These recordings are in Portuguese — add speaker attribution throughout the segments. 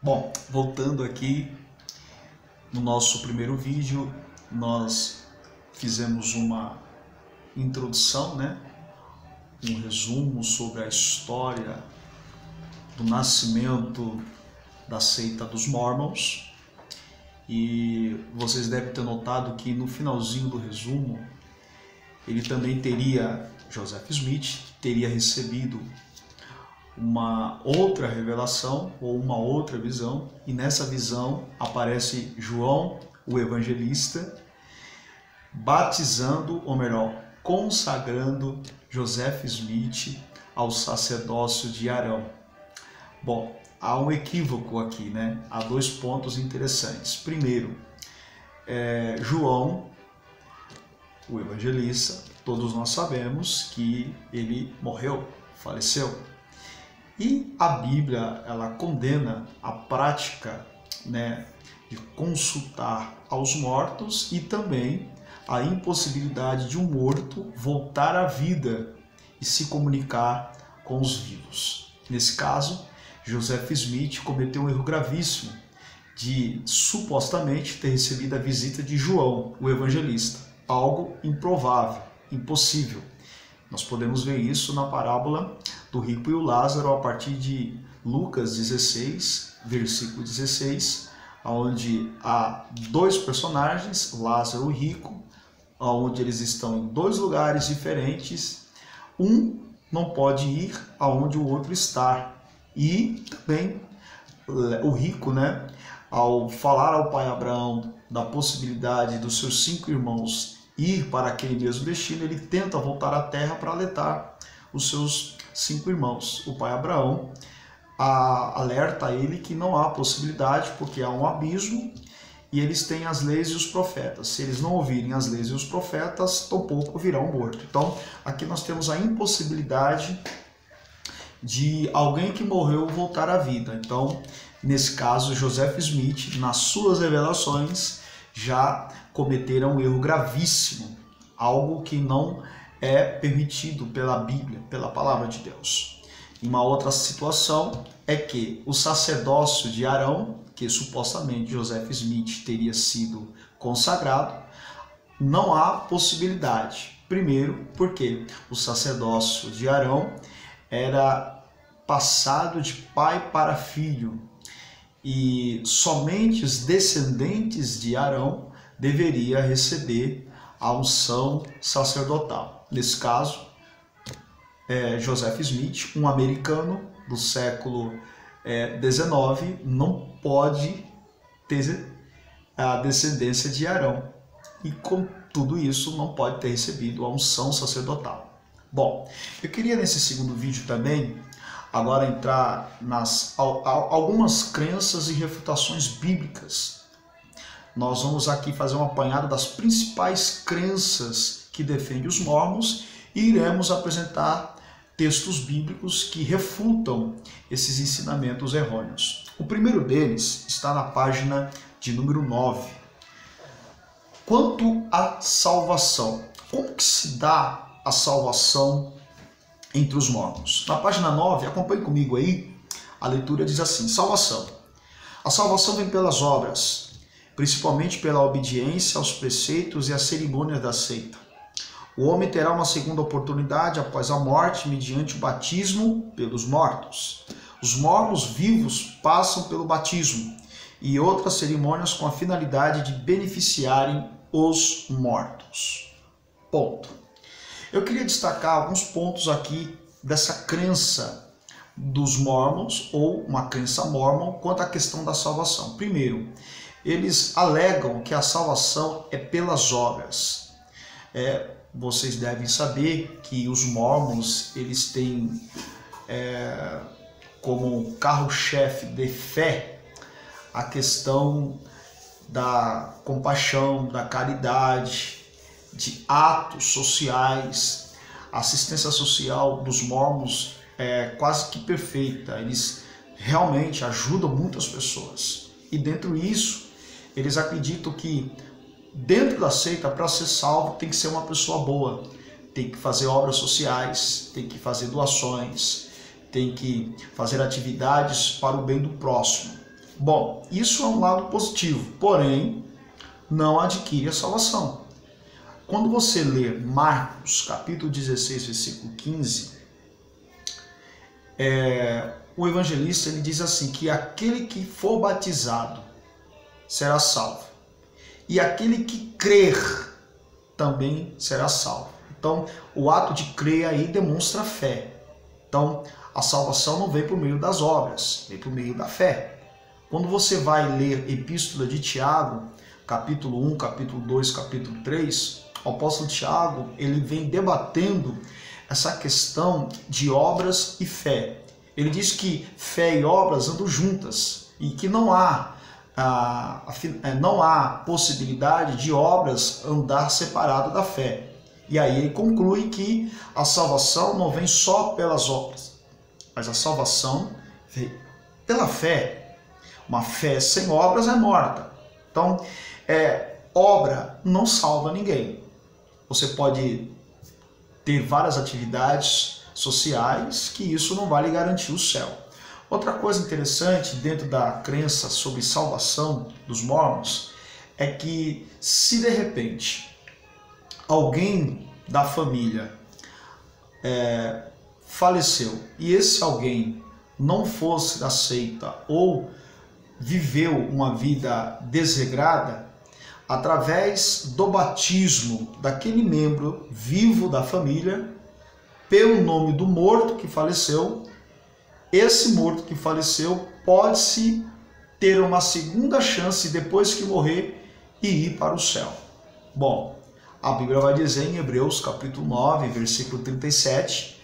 Speaker 1: Bom, voltando aqui no nosso primeiro vídeo, nós fizemos uma introdução, um resumo sobre a história do nascimento da seita dos Mormons. E vocês devem ter notado que no finalzinho do resumo, ele também teria, Joseph Smith, teria recebido uma outra revelação ou uma outra visão, e nessa visão aparece João, o evangelista, batizando, ou melhor, consagrando Joseph Smith ao sacerdócio de Arão. Bom, há um equívoco aqui, Há dois pontos interessantes. Primeiro, João, o evangelista, todos nós sabemos que ele morreu, faleceu. E a Bíblia, ela condena a prática, de consultar aos mortos e também a impossibilidade de um morto voltar à vida e se comunicar com os vivos. Nesse caso, Joseph Smith cometeu um erro gravíssimo de supostamente ter recebido a visita de João, o evangelista, algo improvável, impossível. Nós podemos ver isso na parábola do rico e o Lázaro, a partir de Lucas 16, versículo 16, onde há dois personagens, Lázaro e rico, onde eles estão em dois lugares diferentes. Um não pode ir aonde o outro está. E também o rico, ao falar ao pai Abraão da possibilidade dos seus 5 irmãos ir para aquele mesmo destino, ele tenta voltar à terra para alertar os seus 5 irmãos. O pai Abraão alerta ele que não há possibilidade, porque há um abismo e eles têm as leis e os profetas. Se eles não ouvirem as leis e os profetas, tampouco virão morto. Então, aqui nós temos a impossibilidade de alguém que morreu voltar à vida. Então, nesse caso, Joseph Smith, nas suas revelações, já cometeram um erro gravíssimo, algo que não é permitido pela Bíblia, pela palavra de Deus. E uma outra situação é que o sacerdócio de Arão, que supostamente Joseph Smith teria sido consagrado, não há possibilidade. Primeiro, porque o sacerdócio de Arão era passado de pai para filho, e somente os descendentes de Arão deveriam receber a unção sacerdotal. Nesse caso, Joseph Smith, um americano do século XIX, não pode ter a descendência de Arão, e com tudo isso não pode ter recebido a unção sacerdotal. Bom, eu queria nesse segundo vídeo também agora entrar nas algumas crenças e refutações bíblicas. Nós vamos aqui fazer um apanhado das principais crenças que defendem os mormons e iremos apresentar textos bíblicos que refutam esses ensinamentos errôneos. O primeiro deles está na página de número 9. Quanto à salvação, como que se dá a salvação entre os mormons? Na página 9, acompanhe comigo aí, a leitura diz assim: salvação. A salvação vem pelas obras, principalmente pela obediência aos preceitos e às cerimônias da seita. O homem terá uma segunda oportunidade após a morte mediante o batismo pelos mortos. Os mormons vivos passam pelo batismo e outras cerimônias com a finalidade de beneficiarem os mortos. Ponto. Eu queria destacar alguns pontos aqui dessa crença dos mormons, ou uma crença mormon, quanto à questão da salvação. Primeiro, eles alegam que a salvação é pelas obras. Vocês devem saber que os mormons, eles têm como carro-chefe de fé a questão da compaixão, da caridade, de atos sociais. A assistência social dos mormons é quase que perfeita. Eles realmente ajudam muitas pessoas. E dentro disso, eles acreditam que dentro da seita, para ser salvo, tem que ser uma pessoa boa, tem que fazer obras sociais, tem que fazer doações, tem que fazer atividades para o bem do próximo. Bom, isso é um lado positivo, porém, não adquire a salvação. Quando você lê Marcos, capítulo 16, versículo 15, o evangelista ele diz assim, que aquele que for batizado será salvo, e aquele que crer também será salvo. Então, o ato de crer aí demonstra fé. Então, a salvação não vem por meio das obras, vem por meio da fé. Quando você vai ler Epístola de Tiago, capítulo 1, capítulo 2, capítulo 3, o apóstolo Tiago ele vem debatendo essa questão de obras e fé. Ele diz que fé e obras andam juntas e que não há possibilidade de obras andar separado da fé. E aí ele conclui que a salvação não vem só pelas obras, mas a salvação vem pela fé. Uma fé sem obras é morta. Então, obra não salva ninguém. Você pode ter várias atividades sociais que isso não vai lhe garantir o céu. Outra coisa interessante dentro da crença sobre salvação dos mormons é que se de repente alguém da família faleceu e esse alguém não fosse aceita ou viveu uma vida desregrada, através do batismo daquele membro vivo da família, pelo nome do morto que faleceu, esse morto que faleceu pode-se ter uma segunda chance depois que morrer e ir para o céu. Bom, a Bíblia vai dizer em Hebreus capítulo 9, versículo 37,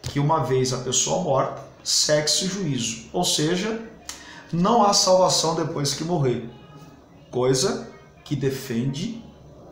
Speaker 1: que uma vez a pessoa morta, segue-se o juízo, ou seja, não há salvação depois que morrer, coisa que defende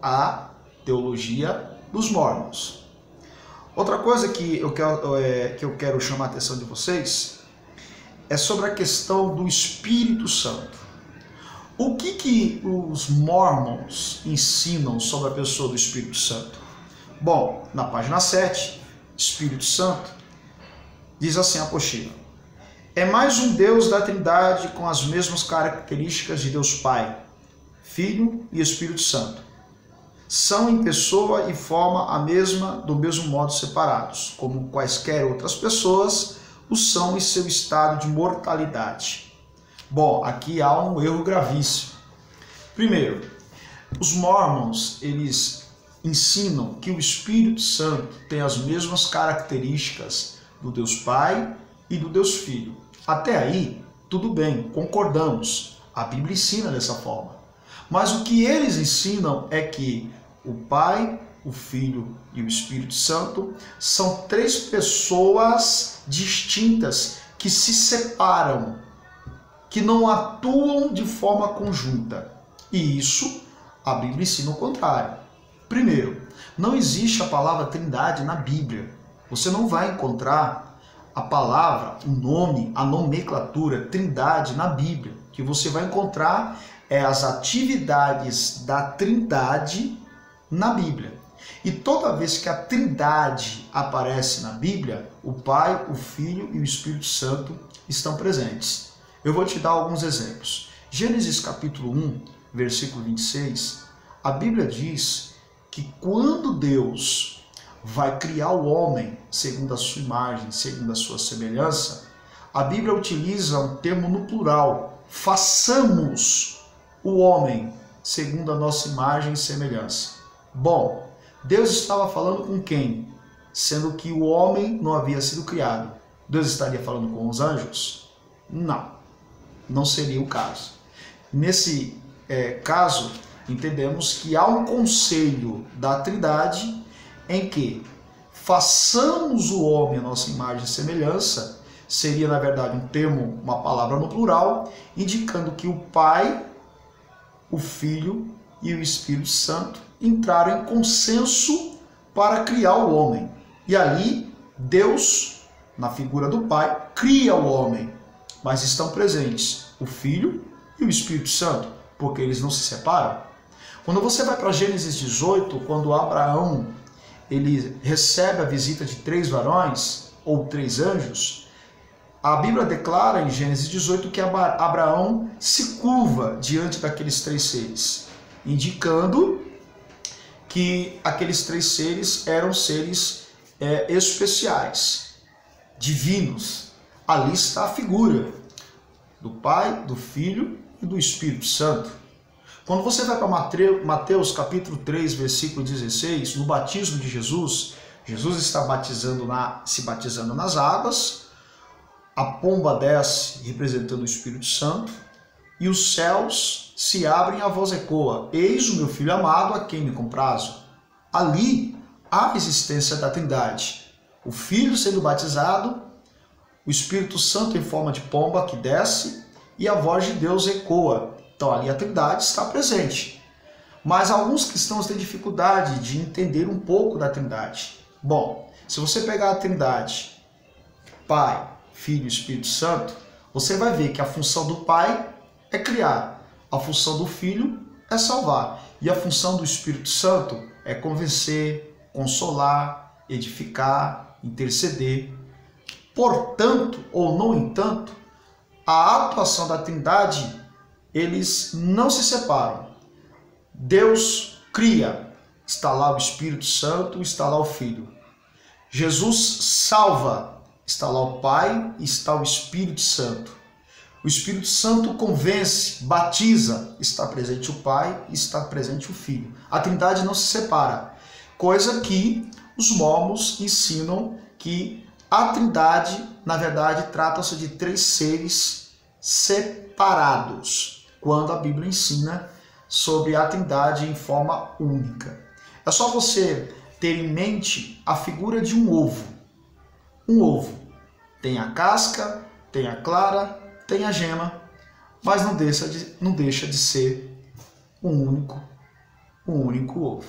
Speaker 1: a teologia dos mormons. Outra coisa que eu quero chamar a atenção de vocês é sobre a questão do Espírito Santo. O que os mormons ensinam sobre a pessoa do Espírito Santo? Bom, na página 7, Espírito Santo, diz assim a apostila: é mais um Deus da Trindade com as mesmas características de Deus Pai, Filho e Espírito Santo. São em pessoa e forma do mesmo modo separados, como quaisquer outras pessoas o são em seu estado de mortalidade. Bom, aqui há um erro gravíssimo. Primeiro, os mormons, eles ensinam que o Espírito Santo tem as mesmas características do Deus Pai e do Deus Filho. Até aí, tudo bem, concordamos. A Bíblia ensina dessa forma. Mas o que eles ensinam é que o Pai, o Filho e o Espírito Santo são três pessoas distintas que se separam, que não atuam de forma conjunta. E isso, a Bíblia ensina o contrário. Primeiro, não existe a palavra Trindade na Bíblia. Você não vai encontrar a palavra, o nome, a nomenclatura Trindade na Bíblia. O que você vai encontrar as atividades da Trindade na Bíblia. E toda vez que a Trindade aparece na Bíblia, o Pai, o Filho e o Espírito Santo estão presentes. Eu vou te dar alguns exemplos. Gênesis capítulo 1, versículo 26, a Bíblia diz que quando Deus vai criar o homem segundo a sua imagem, segundo a sua semelhança, a Bíblia utiliza um termo no plural: façamos o homem segundo a nossa imagem e semelhança. Bom, Deus estava falando com quem? Sendo que o homem não havia sido criado. Deus estaria falando com os anjos? Não, não seria o caso. Nesse caso, entendemos que há um conselho da Trindade em que façamos o homem a nossa imagem e semelhança, seria na verdade um termo, uma palavra no plural, indicando que o Pai, o Filho e o Espírito Santo entraram em consenso para criar o homem. E ali, Deus, na figura do Pai, cria o homem. Mas estão presentes o Filho e o Espírito Santo, porque eles não se separam. Quando você vai para Gênesis 18, quando Abraão ele recebe a visita de 3 varões, ou 3 anjos, A Bíblia declara em Gênesis 18 que Abraão se curva diante daqueles três seres, indicando que aqueles três seres eram seres especiais, divinos. Ali está a figura do Pai, do Filho e do Espírito Santo. Quando você vai para Mateus capítulo 3, versículo 16, no batismo de Jesus, Jesus está se batizando nas águas, a pomba desce representando o Espírito Santo, e os céus se abrem e a voz ecoa: eis o meu Filho amado, a quem me comprazo. Ali há a existência da Trindade. O Filho sendo batizado, o Espírito Santo em forma de pomba que desce e a voz de Deus ecoa. Então ali a Trindade está presente. Mas alguns cristãos têm dificuldade de entender um pouco da Trindade. Bom, se você pegar a Trindade, Pai, Filho e Espírito Santo, você vai ver que a função do Pai é criar, a função do Filho é salvar e a função do Espírito Santo é convencer, consolar, edificar, interceder. Portanto, ou no entanto, a atuação da Trindade, eles não se separam. Deus cria, está lá o Espírito Santo, está lá o Filho. Jesus salva, está lá o Pai, está o Espírito Santo. O Espírito Santo convence, batiza, está presente o Pai, está presente o Filho. A Trindade não se separa, coisa que os mormons ensinam que a Trindade, na verdade, trata-se de três seres separados, quando a Bíblia ensina sobre a Trindade em forma única. É só você ter em mente a figura de um ovo. Um ovo tem a casca, tem a clara, tem a gema, mas não deixa de ser um único ovo.